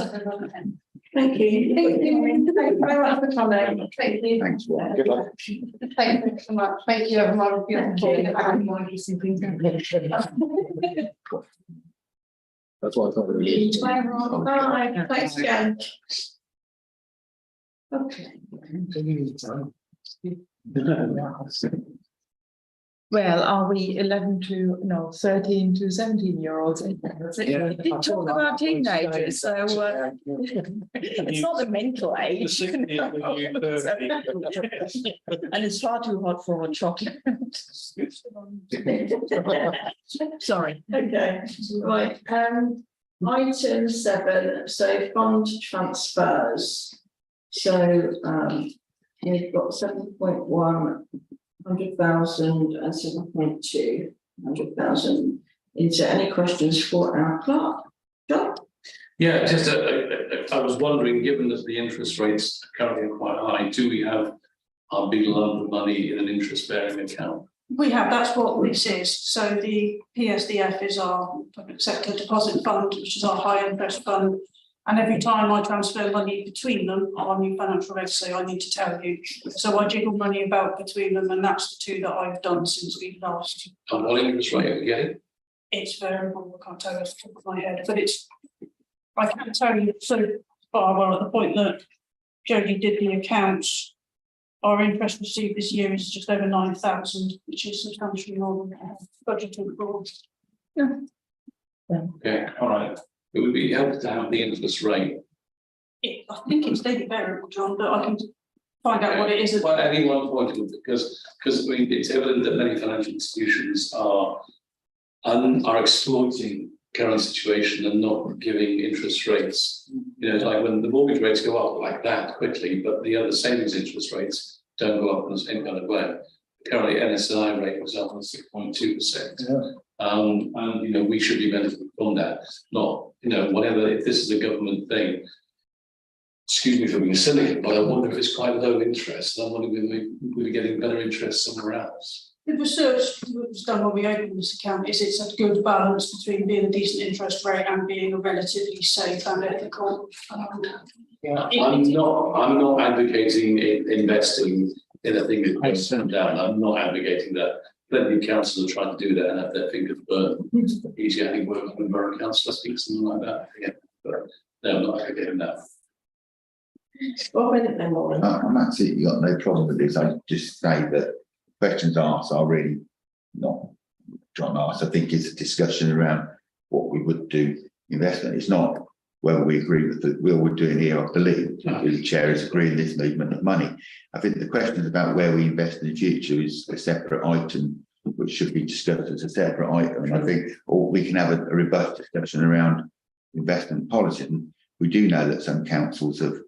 [SPEAKER 3] Thank you. Thank you very much for coming. Thank you.
[SPEAKER 6] Thanks, Warren.
[SPEAKER 9] Good luck.
[SPEAKER 8] Thank you so much. Thank you, everyone.
[SPEAKER 9] That's why I thought it was.
[SPEAKER 3] Bye, thanks again. Okay.
[SPEAKER 7] Well, are we 13 to 17-year-olds?
[SPEAKER 1] Yeah.
[SPEAKER 7] We did talk about teenagers, so it's not the mental age. And it's far too hot for hot chocolate. Sorry.
[SPEAKER 3] Okay, right, item 7, so fund transfers. So, we've got 7.1, 100,000 and 7.2, 100,000. Is there any questions for our clerk? John?
[SPEAKER 5] Yeah, just I was wondering, given that the interest rates are currently quite high, do we have our big lump of money in an interest-bearing account?
[SPEAKER 4] We have, that's what this is. So the PSDF is our public sector deposit fund, which is our high interest fund. And every time I transfer money between them, our new financial regs say I need to tell you. So I jiggle money about between them, and that's the two that I've done since we last.
[SPEAKER 5] And what interest rate are we getting?
[SPEAKER 4] It's variable, I can't tell you off the top of my head, but I can tell you so far, well, at the point that Jodie did the accounts, our interest received this year is just over 9,000, which is substantially more than budgeted for.
[SPEAKER 5] Okay, all right. It would be helpful to have the interest rate.
[SPEAKER 4] I think it's daily variable, John, but I can find out what it is.
[SPEAKER 5] Well, at any one point, because I mean, it's evident that many financial institutions are exploiting current situation and not giving interest rates. You know, it's like when the mortgage rates go up like that quickly, but the other savings interest rates don't go up in the same kind of way. Currently, NSI rate was up on 6.2%. And you know, we should be benefiting from that, not, you know, whatever, if this is a government thing, excuse me for being cynical, but I wonder if it's quite low interest. I'm wondering if we'll be getting better interest somewhere else.
[SPEAKER 4] The research that was done when we opened this account is it's a good balance between being a decent interest rate and being a relatively safe and ethical.
[SPEAKER 5] I'm not advocating investing in a thing that goes down. I'm not advocating that. Plenty of councils are trying to do that and have their fingers burned. Easy, I think, working with borough council, I think something like that. Yeah, but no, I'm not advocating that.
[SPEAKER 6] I'm absolutely got no problem with this. I just say that questions asked are really not John asked. I think it's a discussion around what we would do investment. It's not whether we agree with the will we're doing here, I believe. The chair is agreeing this movement of money. I think the question about where we invest in the future is a separate item, which should be discussed as a separate item. And I think, or we can have a robust discussion around investment policy. And we do know that some councils of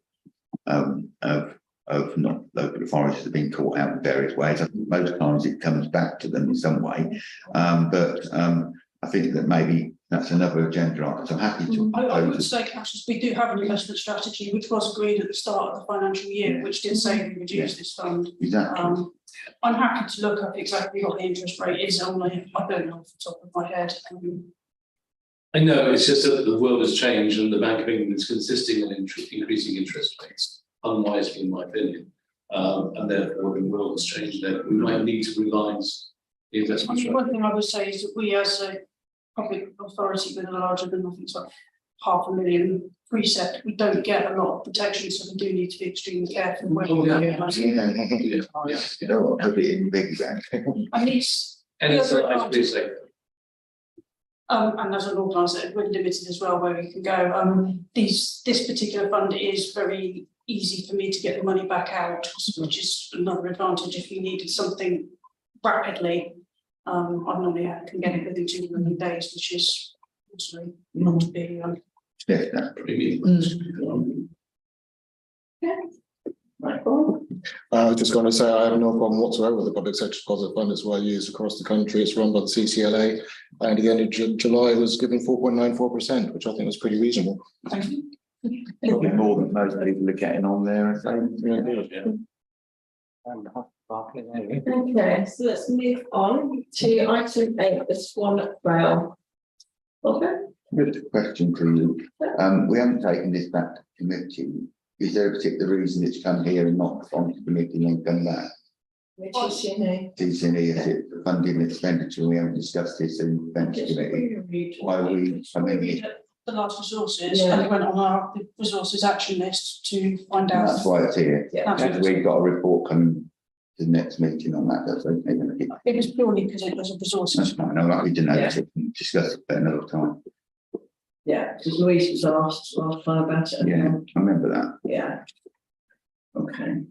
[SPEAKER 6] not local authorities have been caught out in various ways. I think most times it comes back to them in some way. But I think that maybe that's another agenda item. So I'm happy to.
[SPEAKER 4] I would say, councillors, we do have an investment strategy, which was agreed at the start of the financial year, which did say we reduce this fund.
[SPEAKER 6] Exactly.
[SPEAKER 4] I'm happy to look up exactly what the interest rate is on it. I don't know off the top of my head.
[SPEAKER 5] I know, it's just that the world has changed and the Bank of England is consisting on increasing interest rates, unwisely in my opinion. And therefore the world has changed, that we might need to revise the
[SPEAKER 4] I
[SPEAKER 5] investment
[SPEAKER 4] mean,
[SPEAKER 5] strategy.
[SPEAKER 4] one thing I would say is that we as a public authority with a larger than, I think it's like 500,000 precept, we don't get a lot of protection, so we do need to be extremely careful. When
[SPEAKER 5] Oh,
[SPEAKER 4] we
[SPEAKER 5] yeah,
[SPEAKER 4] have money.
[SPEAKER 6] You know what, put it in big bang.
[SPEAKER 4] And it's,
[SPEAKER 5] And it's
[SPEAKER 4] the other
[SPEAKER 5] like, please say,
[SPEAKER 4] and as an organiser, we're limited as well where we can go. This particular fund is very easy for me to get the money back out, which is another advantage if you needed something rapidly. I normally can get it within 2 working days, which is actually not be.
[SPEAKER 6] Yeah, that.
[SPEAKER 5] premium.
[SPEAKER 9] I was just going to say, I have no problem whatsoever with the public sector deposit fund. It's well used across the country. It's run by the CCLA. And at the end of July, it was given 4.94%, which I think was pretty reasonable.
[SPEAKER 4] Thank you.
[SPEAKER 6] Probably more than most people are getting on there, I think.
[SPEAKER 3] Okay, so let's move on to item 8, the Swan Trail. Okay.
[SPEAKER 6] Good question to you. We haven't taken this back to committee. Is there a particular reason it's come here and not on to committee and come back?
[SPEAKER 3] Which is, you know.
[SPEAKER 6] TCNE, is it funding and expenditure? We haven't discussed this in bench committee. Why are we coming in?
[SPEAKER 4] The last resources,
[SPEAKER 3] Yeah.
[SPEAKER 4] and it went on our resources action list to find out.
[SPEAKER 6] That's why it's here.
[SPEAKER 3] Yeah.
[SPEAKER 4] That's
[SPEAKER 6] Because we've got a report coming to the next meeting on that. That's okay.
[SPEAKER 4] It was purely because it was a resources.
[SPEAKER 6] That's fine. I'm happy to note it and discuss it another time.
[SPEAKER 3] Yeah, because Louise was asked last time about it.
[SPEAKER 6] Yeah, I remember that.
[SPEAKER 3] Yeah. Okay.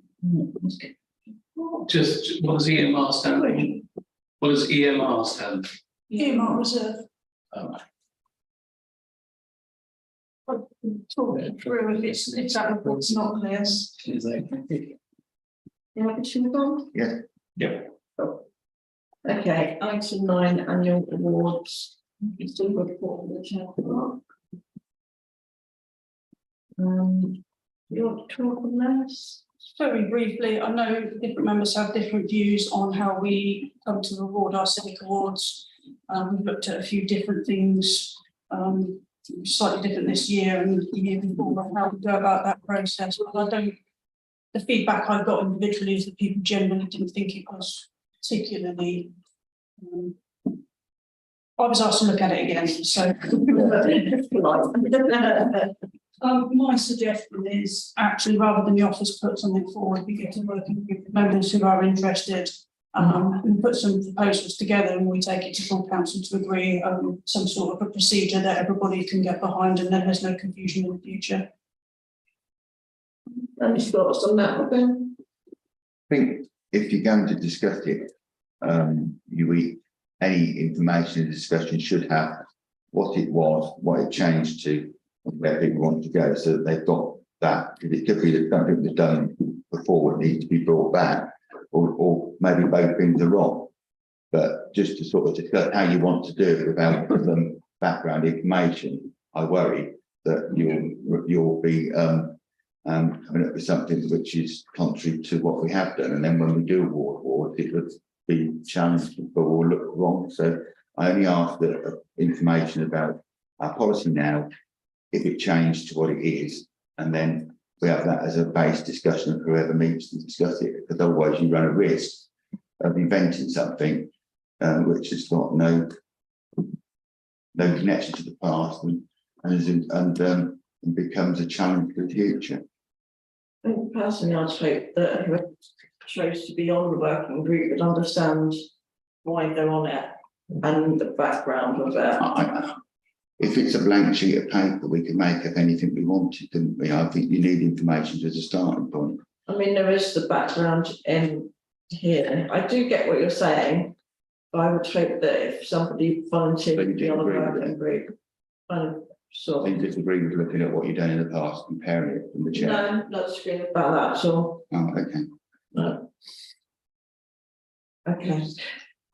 [SPEAKER 5] Just, what does EMR stand for? What does EMR stand for?
[SPEAKER 4] Earmark reserve. Talk it through if it's that report's not clear.
[SPEAKER 3] You happy to move on?
[SPEAKER 6] Yeah.
[SPEAKER 5] Yeah.
[SPEAKER 3] Okay, item 9, annual awards. Still report from the chair. You want to talk on this?
[SPEAKER 4] Very briefly, I know different members have different views on how we come to award our civic awards. We've looked at a few different things, slightly different this year and the year before, on how we go about that process. But I don't, the feedback I got individually is that people generally didn't think it was particularly. I was asked to look at it again, so. My suggestion is actually, rather than the office put something forward, we get to working with the members who are interested, and put some proposals together, and we take it to full council to agree on some sort of a procedure that everybody can get behind, and then there's no confusion in the future.
[SPEAKER 3] Any thoughts on that, Ben?
[SPEAKER 6] I think if you're going to discuss it, any information in discussion should have what it was, what it changed to, and where people want to go, so that they've got that. It could be that something was done before would need to be brought back, or maybe both things are wrong. But just to sort of discuss how you want to do it without some background information, I worry that you'll be coming up with something which is contrary to what we have done, and then when we do award awards, it would be challenged or will look wrong. So I only ask that information about our policy now, if it changed to what it is, and then we have that as a base discussion of whoever meets to discuss it, because otherwise you run a risk of inventing something which has got no connection to the past and becomes a challenge for the future.
[SPEAKER 3] I think personally, I'd hope that whoever chose to be on the working group would understand why they're on it and the background of it.
[SPEAKER 6] If it's a blank sheet of paper, we could make up anything we wanted, couldn't we? I think you need information as a starting point.
[SPEAKER 3] I mean, there is the background in here. I do get what you're saying, but I would hope that if somebody volunteered to be on a working group,
[SPEAKER 6] So I disagree with looking at what you've done in the past, comparing it from the chair.
[SPEAKER 3] No, not disagreeing about that at all.
[SPEAKER 6] Oh, okay.
[SPEAKER 3] No. Okay,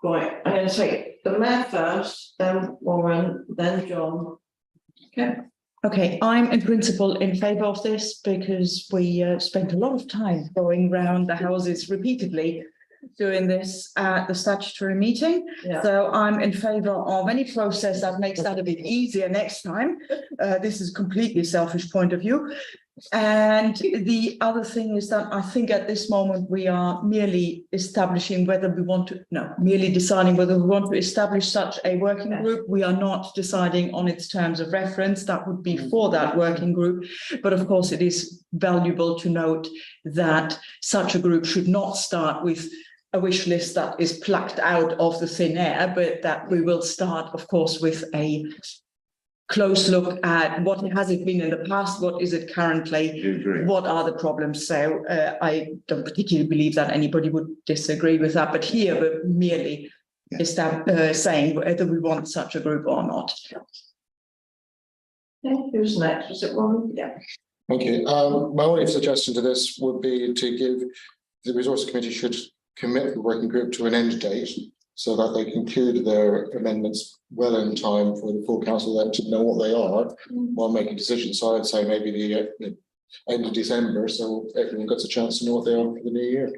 [SPEAKER 3] right, I'm going to take the mayor first, then Warren, then John. Okay.
[SPEAKER 7] Okay, I'm in principle in favour of this because we spent a lot of time going round the houses repeatedly doing this at the statutory meeting.
[SPEAKER 3] Yeah.
[SPEAKER 7] So I'm in favour of any process that makes that a bit easier next time. This is completely selfish point of view. And the other thing is that I think at this moment we are merely establishing whether we want to, no, merely deciding whether we want to establish such a working group. We are not deciding on its terms of reference. That would be for that working group. But of course, it is valuable to note that such a group should not start with a wish list that is plucked out of the thin air, but that we will start, of course, with a close look at what has it been in the past, what is it currently, what are the problems. So I don't particularly believe that anybody would disagree with that, but here we're merely saying whether we want such a group or not.
[SPEAKER 3] Okay, who's next? Was it one? Yeah.
[SPEAKER 9] Thank you. My only suggestion to this would be to give the resource committee should commit the working group to an end date so that they conclude their amendments well in time for the full council then to know what they are while making decisions. So I'd say maybe the end of December, so everyone gets a chance to know what they are for the new year. At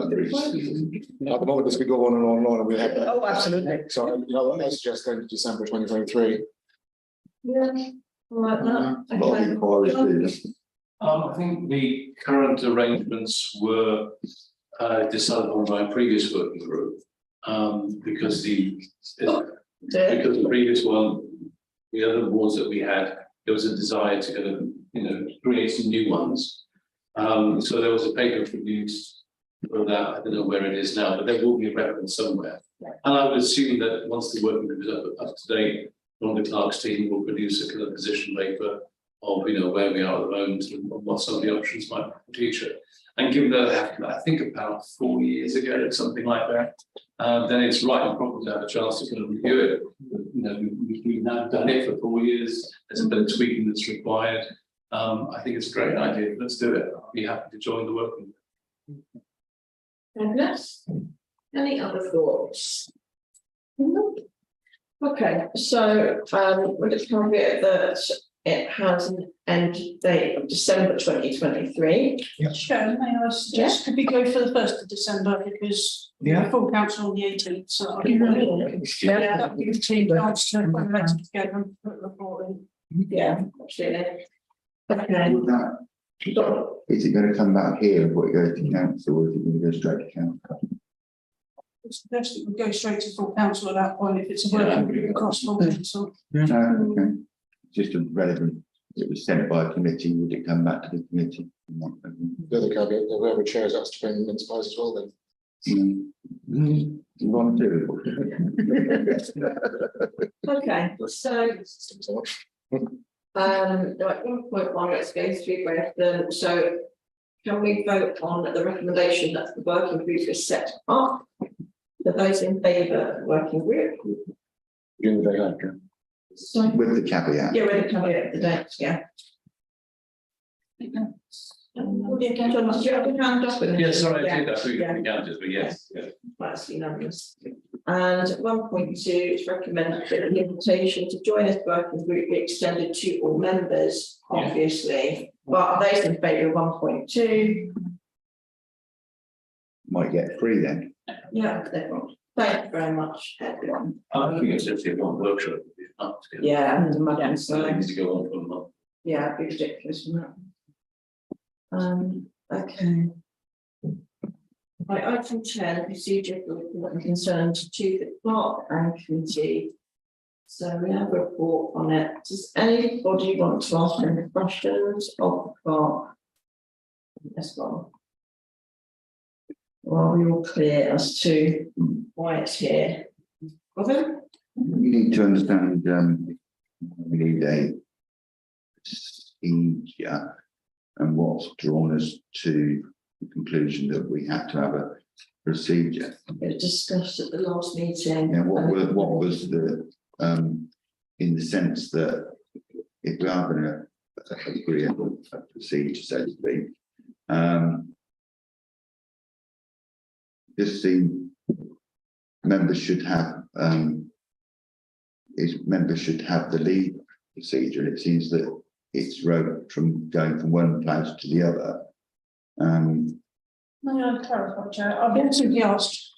[SPEAKER 9] the moment, this could go on and on and on, and we'll have that.
[SPEAKER 7] Oh, absolutely.
[SPEAKER 9] So I suggest going to December 2023.
[SPEAKER 3] Yeah. Like that.
[SPEAKER 6] A lot of inquiries do this.
[SPEAKER 5] I think the current arrangements were decided on by a previous working group, because the previous one, the other ones that we had, there was a desire to kind of, create some new ones. So there was a paper produced for that. I don't know where it is now, but there will be a reference somewhere. And I would assume that once the working group is up to date, Ron de Clark's team will produce a kind of position paper of, where we are at the moment and what some of the options might be in the future. And given that I think about 4 years ago, something like that, then it's right and proper to have a chance to kind of review it. We've now done it for 4 years. There's a bit of tweaking that's required. I think it's a great idea. Let's do it. I'll be happy to join the working group.
[SPEAKER 3] Fabulous. Any other thoughts? Okay, so we're just going to get that it has an end date of December 2023.
[SPEAKER 4] Chair, may I suggest, could we go for the 1st of December, because the full council on the 18th, so that would give the team a chance to put it together and put the report in.
[SPEAKER 3] Yeah, absolutely. Okay.
[SPEAKER 6] Would that, is it going to come back here before it goes to council, or is it going to go straight to council?
[SPEAKER 4] It's best it would go straight to full council at that point if it's a working group across full council.
[SPEAKER 6] Okay. Just a relevant, it was sent by a committee, would it come back to the committee?
[SPEAKER 9] The other caveat, whoever chairs has to bring mince pies as well then.
[SPEAKER 6] You want to do
[SPEAKER 3] Okay, so right, 1.1, let's go through both of them. So can we vote on the recommendation that the working group is set up? The those in favour of the working group?
[SPEAKER 9] During the day after.
[SPEAKER 3] So,
[SPEAKER 6] with the caveat.
[SPEAKER 3] yeah, we're going to cover it at the dates, yeah. John, did you have your hand up?
[SPEAKER 5] Yes, sorry, I did. I thought you
[SPEAKER 3] Yeah.
[SPEAKER 5] were counters, but yes. Yeah.
[SPEAKER 3] That's unanimous. And 1.2 is recommended that the invitation to join this working group be extended to all members, obviously. But are those in favour of 1.2?
[SPEAKER 6] Might get free then.
[SPEAKER 3] Yeah, thank you very much, everyone.
[SPEAKER 5] I think it's actually one workshop.
[SPEAKER 3] Yeah, and the madam,
[SPEAKER 5] So it
[SPEAKER 3] so
[SPEAKER 5] needs to go on for a month.
[SPEAKER 3] yeah, it'd be ridiculous, isn't it? Okay. Right, item 10, procedure for reporting concerns to the clerk and committee. So we have a report on it. Does anybody want to ask any questions of the clerk? This one. Well, are we all clear as to why it's here? Robin?
[SPEAKER 6] We need to understand, we need a procedure and what's drawn us to the conclusion that we have to have a procedure.
[SPEAKER 3] It was discussed at the last meeting.
[SPEAKER 6] Yeah, what was the, in the sense that if we are going to agree on a procedure, so to speak, just seem members should have, members should have the lead procedure. It seems that it's road from going from one place to the other.
[SPEAKER 4] May I clarify, Chair? I've been simply asked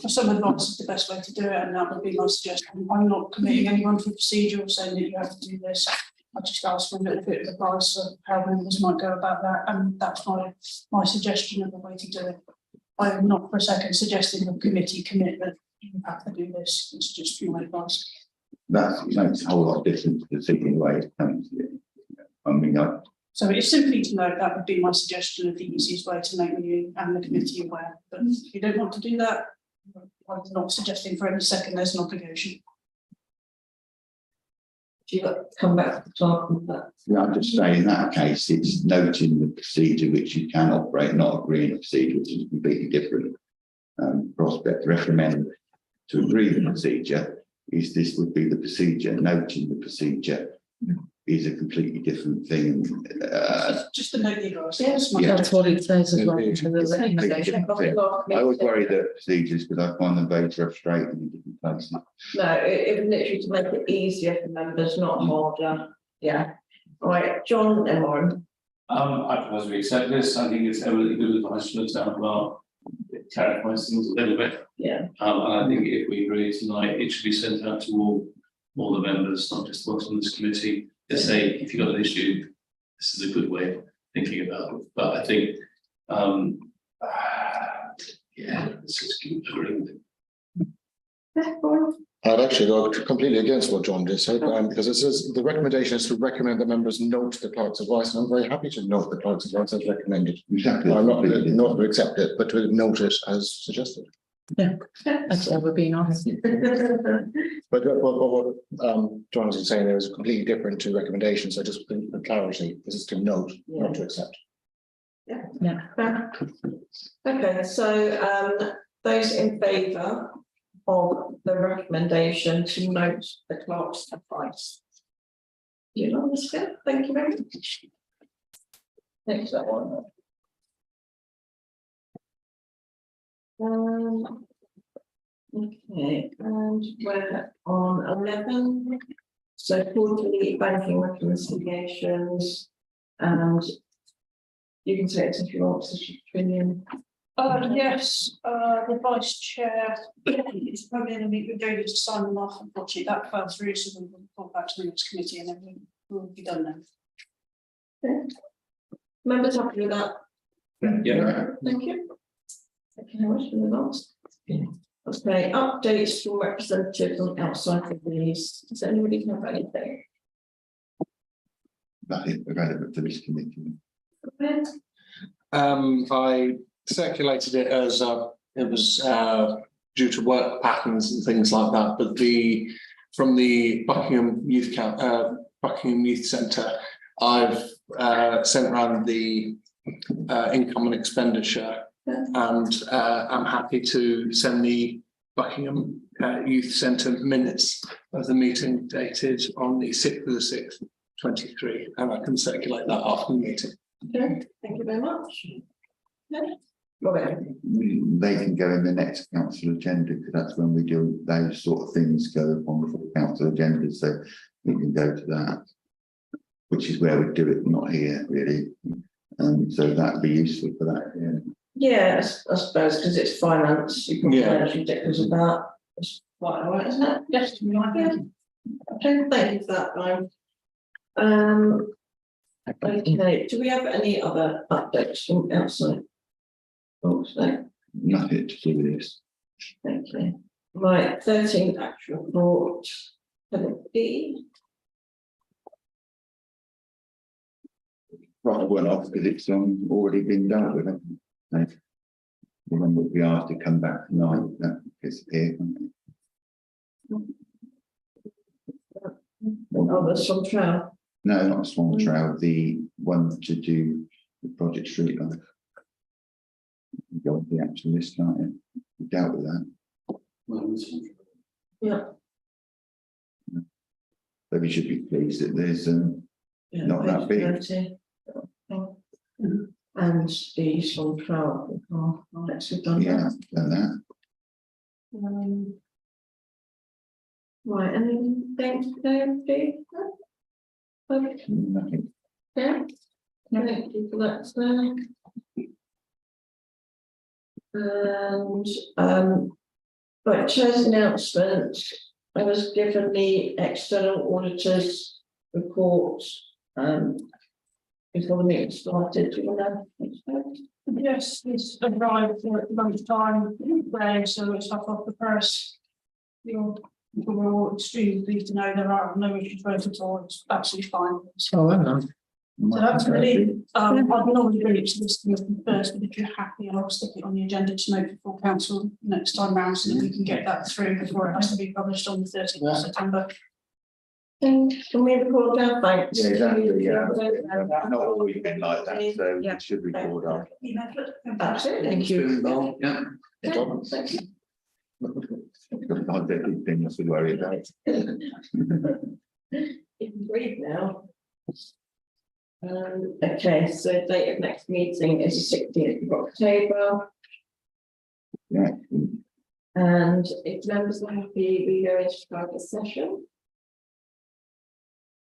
[SPEAKER 4] for some advice is the best way to do it, and that would be my suggestion. I'm not committing anyone to a procedure or saying that you have to do this. I just asked for a little bit of advice of how members might go about that, and that's my suggestion of the way to do it. I am not for a second suggesting a committee commitment. You have to do this. It's just my advice.
[SPEAKER 6] That makes a whole lot different to the thinking way it comes. I mean,
[SPEAKER 4] So it's simply to note that would be my suggestion of the easiest way to make you and the committee aware. But if you don't want to do that, I'm not suggesting for any second there's an obligation.
[SPEAKER 3] Do you come back to the clerk with that?
[SPEAKER 6] yeah, I'm just saying in that case, it's noting the procedure which you can operate, not agreeing a procedure, which is a completely different prospect. Recommend to agree the procedure is this would be the procedure. Noting the procedure is a completely different thing.
[SPEAKER 4] Just to note the advice.
[SPEAKER 3] Yes,
[SPEAKER 6] Yeah.
[SPEAKER 7] That's what it says as well.
[SPEAKER 6] Indeed.
[SPEAKER 7] in the recommendation.
[SPEAKER 6] I always worry that procedures because I find them very frustrating in different places.
[SPEAKER 3] No, it was literally to make it easier for members, not harder. Yeah. All right, John and Warren.
[SPEAKER 5] I propose we accept this. I think it's evidently good advice for the town clerk. It clarifies things a little bit.
[SPEAKER 3] Yeah.
[SPEAKER 5] And I think if we agree tonight, it should be sent out to all the members, not just the ones on this committee, to say, if you've got an issue, this is a good way of thinking about it. But I think, yeah, let's just keep agreeing with it.
[SPEAKER 9] I'd actually go completely against what John just said, because it says the recommendation is to recommend that members note the clerk's advice, and I'm very happy to note the clerk's advice as recommended.
[SPEAKER 6] Exactly.
[SPEAKER 9] I'm not to accept it, but to note it as suggested.
[SPEAKER 7] That's all we're being honest.
[SPEAKER 9] But what John is saying there is completely different to recommendations, so just for clarity, this is to note, not to accept.
[SPEAKER 7] Yeah.
[SPEAKER 3] Okay, so those in favour of the recommendation to note the clerk's advice. Unanimous, yeah, thank you very much. Next that one. Okay, and we're on 11. So quarterly banking reconciliations, and you can say it if you want, Mr. Trinian.
[SPEAKER 4] Yes, the vice chair, it's probably going to meet with David to sign them off. Unfortunately, that fell through, so we'll go back to the next committee and then we'll be done then.
[SPEAKER 3] Okay. Members happy with that?
[SPEAKER 5] Yeah.
[SPEAKER 3] Thank you. Thank you very much for the last. Okay, updates from representatives on outside of these. Does anybody have anything?
[SPEAKER 6] Nothing relevant to this committee.
[SPEAKER 3] Okay.
[SPEAKER 10] I circulated it as it was due to work patterns and things like that, but from the Buckingham Youth Centre, I've sent around the income and expenditure, and I'm happy to send the Buckingham Youth Centre minutes of the meeting dated on the 6th of the 6th, 23, and I can circulate that after the meeting.
[SPEAKER 3] Okay, thank you very much. Okay. Robert.
[SPEAKER 6] They can go in the next council agenda because that's when we do those sort of things go on the council agenda. So we can go to that, which is where we do it, not here really. So that'd be useful for that.
[SPEAKER 3] Yeah, I suppose because it's finance, you can actually ridiculous with that. It's quite all right, isn't it?
[SPEAKER 4] Yes,
[SPEAKER 3] Yeah. Okay, thank you for that, Brian. Okay, do we have any other updates from outside? Oh, no.
[SPEAKER 6] Nothing to do with this.
[SPEAKER 3] Thank you. Right, 13 actual report. B.
[SPEAKER 6] Right, one off because it's already been dealt with. The one that we asked to come back tonight, that disappeared.
[SPEAKER 3] Oh, the Swan Trail.
[SPEAKER 6] No, not Swan Trail, the one to do the Project Street Life. Go on the actual list, can't you? We dealt with that.
[SPEAKER 3] Yeah.
[SPEAKER 6] But we should be pleased that there's not that big.
[SPEAKER 3] 30. And the Swan Trail. Oh, next we've done
[SPEAKER 6] Yeah,
[SPEAKER 3] that.
[SPEAKER 6] done that.
[SPEAKER 3] Right, anything, thanks, Dave? Okay,
[SPEAKER 6] Nothing.
[SPEAKER 3] yeah. Thank you for that, sir. And, right, chair's announcement, I was given the external auditors report, before the meeting started, do you want to?
[SPEAKER 4] Yes, it's arrived at lunchtime today, so it's hot off the press. We're all extremely pleased to know there are no issues with it at all, it's absolutely fine.
[SPEAKER 10] Oh, well done.
[SPEAKER 4] So that's really, I can always bring it to this committee first, but if you're happy, I'll stick it on the agenda to note for council next time round, so that we can get that through before it has to be published on the 13th of September.
[SPEAKER 3] Can we record down, thanks?
[SPEAKER 6] Yeah, exactly, yeah. That's not always been like that, so
[SPEAKER 3] Yeah.
[SPEAKER 6] it should record on.
[SPEAKER 3] Absolutely.
[SPEAKER 1] Thank you. Yeah.
[SPEAKER 3] Yeah, thank you.
[SPEAKER 6] I don't think you should worry about it.
[SPEAKER 3] You can breathe now. Okay, so date of next meeting is the 16th of October.
[SPEAKER 6] Yeah.
[SPEAKER 3] And if members are happy, we go into private session.